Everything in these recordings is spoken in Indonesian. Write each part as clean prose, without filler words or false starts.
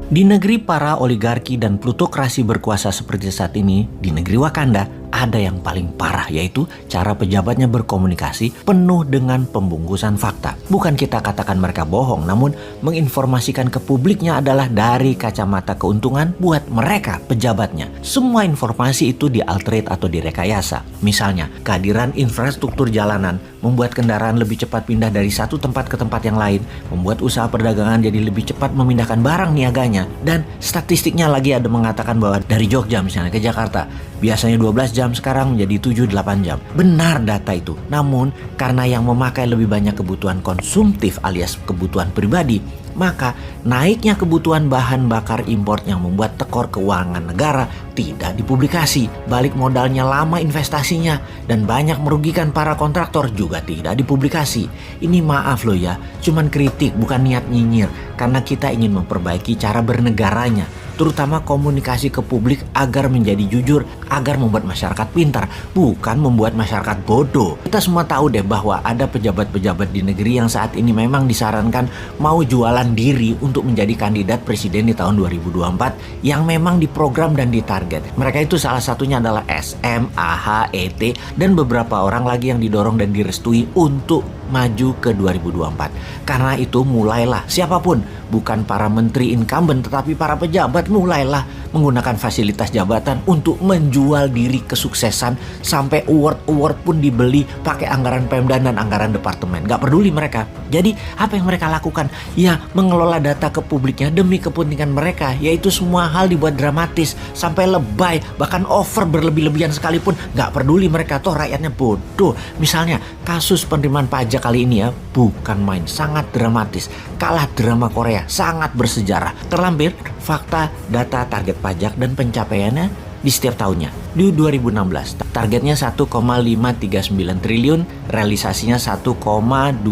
Di negeri para oligarki dan plutokrasi berkuasa seperti saat ini, di negeri Wakanda, ada yang paling parah, yaitu cara pejabatnya berkomunikasi penuh dengan pembungkusan fakta. Bukan kita katakan mereka bohong, namun menginformasikan ke publiknya adalah dari kacamata keuntungan buat mereka pejabatnya. Semua informasi itu dialterate atau direkayasa. Misalnya, kehadiran infrastruktur jalanan membuat kendaraan lebih cepat pindah dari satu tempat ke tempat yang lain, membuat usaha perdagangan jadi lebih cepat memindahkan barang niaganya. Dan statistiknya lagi ada mengatakan bahwa dari Jogja misalnya ke Jakarta, biasanya 12 jam sekarang menjadi 7-8 jam. Benar data itu. Namun karena yang memakai lebih banyak kebutuhan konsumtif alias kebutuhan pribadi, maka naiknya kebutuhan bahan bakar impor yang membuat tekor keuangan negara tidak dipublikasi. Balik modalnya lama investasinya dan banyak merugikan para kontraktor juga tidak dipublikasi. Ini maaf loh ya, cuman kritik bukan niat nyinyir, karena kita ingin memperbaiki cara bernegaranya, terutama komunikasi ke publik agar menjadi jujur, agar membuat masyarakat pintar, bukan membuat masyarakat bodoh. Kita semua tahu deh bahwa ada pejabat-pejabat di negeri yang saat ini memang disarankan mau jualan diri untuk menjadi kandidat presiden di tahun 2024 yang memang diprogram dan ditarget. Mereka itu salah satunya adalah SM, AH, ET, dan beberapa orang lagi yang didorong dan direstui untuk maju ke 2024. Karena itu mulailah siapapun, bukan para menteri incumbent tetapi para pejabat, mulailah menggunakan fasilitas jabatan untuk menjual diri kesuksesan, sampai award pun dibeli pakai anggaran Pemda dan anggaran departemen. Gak peduli mereka. Jadi apa yang mereka lakukan? Ya mengelola data ke publiknya demi kepentingan mereka, yaitu semua hal dibuat dramatis sampai lebay, bahkan over berlebih-lebihan sekalipun. Gak peduli mereka, toh rakyatnya bodoh. Misalnya kasus penerimaan pajak kali ini ya, bukan main, sangat dramatis. Kalah drama Korea, sangat bersejarah. Terlampir fakta, data, target pajak dan pencapaiannya di setiap tahunnya. Di 2016 targetnya 1,539 triliun, realisasinya 1,284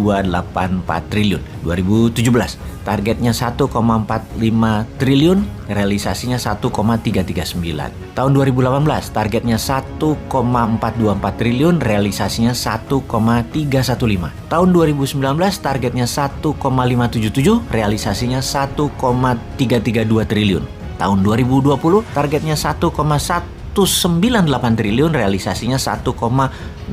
triliun. 2017 targetnya 1,45 triliun, realisasinya 1,339. Tahun 2018 targetnya 1,424 triliun, realisasinya 1,315. Tahun 2019 targetnya 1,577, realisasinya 1,332 triliun. Tahun 2020 targetnya 1,198 triliun, realisasinya 1,069.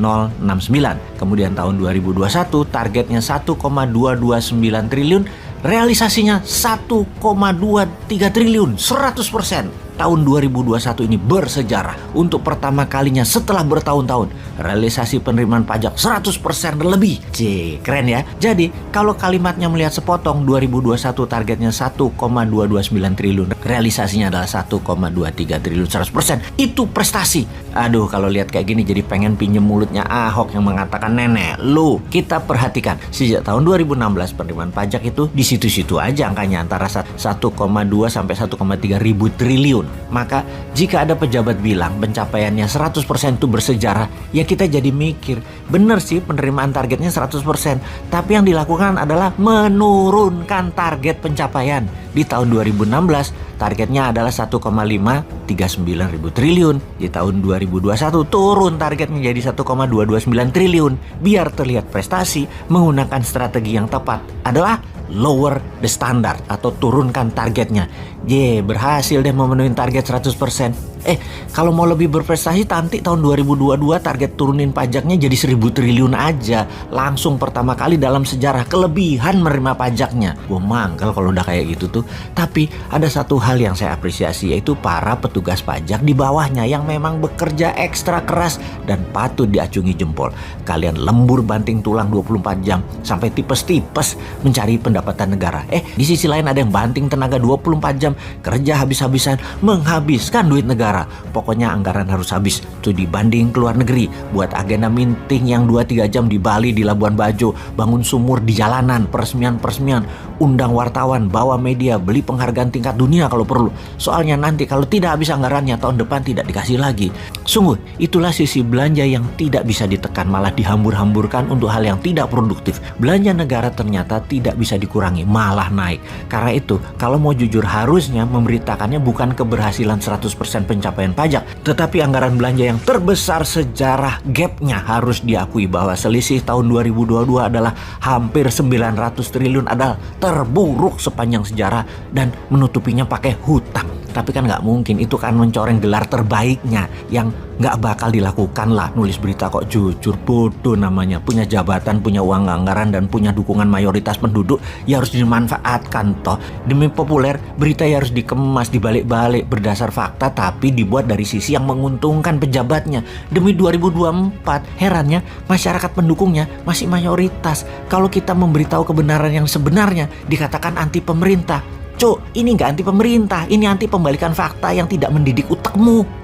Kemudian tahun 2021 targetnya 1,229 triliun, realisasinya 1,23 triliun, 100%. Tahun 2021 ini bersejarah. Untuk pertama kalinya setelah bertahun-tahun, realisasi penerimaan pajak 100% dan lebih. Keren ya. Jadi kalau kalimatnya melihat sepotong, 2021 targetnya 1,229 triliun, realisasinya adalah 1,23 triliun, 100%. Itu prestasi. Aduh, kalau lihat kayak gini jadi pengen pinjem mulutnya Ahok yang mengatakan, nenek lu. Kita perhatikan, sejak tahun 2016 penerimaan pajak itu di situ-situ aja angkanya, antara 1,2 sampai 1,3 ribu triliun. Maka jika ada pejabat bilang pencapaiannya 100% itu bersejarah, ya kita jadi mikir, bener sih penerimaan targetnya 100%, tapi yang dilakukan adalah menurunkan target pencapaian. Di tahun 2016 targetnya adalah 1,539 ribu triliun. Di tahun 2021 turun target menjadi 1,229 triliun. Biar terlihat prestasi, menggunakan strategi yang tepat adalah lower the standard atau turunkan targetnya. Berhasil deh memenuhi target 100%. Kalau mau lebih berprestasi, nanti tahun 2022 target turunin pajaknya jadi 1.000 triliun aja. Langsung pertama kali dalam sejarah kelebihan menerima pajaknya. Gue mangkel kalau udah kayak gitu tuh. Tapi ada satu hal yang saya apresiasi, yaitu para petugas pajak di bawahnya yang memang bekerja ekstra keras dan patut diacungi jempol. Kalian lembur banting tulang 24 jam sampai tipes-tipes mencari pendapatan negara. Di sisi lain ada yang banting tenaga 24 jam, kerja habis-habisan, menghabiskan duit negara. Pokoknya anggaran harus habis tuh dibanding keluar negeri, buat agenda meeting yang 2-3 jam di Bali, di Labuan Bajo, bangun sumur di jalanan, peresmian, undang wartawan, bawa media, beli penghargaan tingkat dunia kalau perlu. Soalnya nanti kalau tidak habis anggarannya, tahun depan tidak dikasih lagi. Sungguh, itulah sisi belanja yang tidak bisa ditekan, malah dihambur-hamburkan untuk hal yang tidak produktif. Belanja negara ternyata tidak bisa dikurangi, malah naik. Karena itu, kalau mau jujur harusnya memberitakannya bukan keberhasilan 100% pencapaian pencapaian pajak. Tetapi anggaran belanja yang terbesar sejarah, gapnya harus diakui bahwa selisih tahun 2022 adalah hampir 900 triliun, adalah terburuk sepanjang sejarah, dan menutupinya pakai hutang. Tapi kan nggak mungkin, itu kan mencoreng gelar terbaiknya yang nggak bakal dilakukan lah. Nulis berita kok jujur, bodoh namanya. Punya jabatan, punya uang anggaran, dan punya dukungan mayoritas penduduk, ya harus dimanfaatkan toh. Demi populer, berita ya harus dikemas, dibalik-balik berdasar fakta, tapi dibuat dari sisi yang menguntungkan pejabatnya. Demi 2024, herannya masyarakat pendukungnya masih mayoritas. Kalau kita memberitahu kebenaran yang sebenarnya, dikatakan anti pemerintah. Cuk, ini nggak anti pemerintah, ini anti pembalikan fakta yang tidak mendidik utekmu.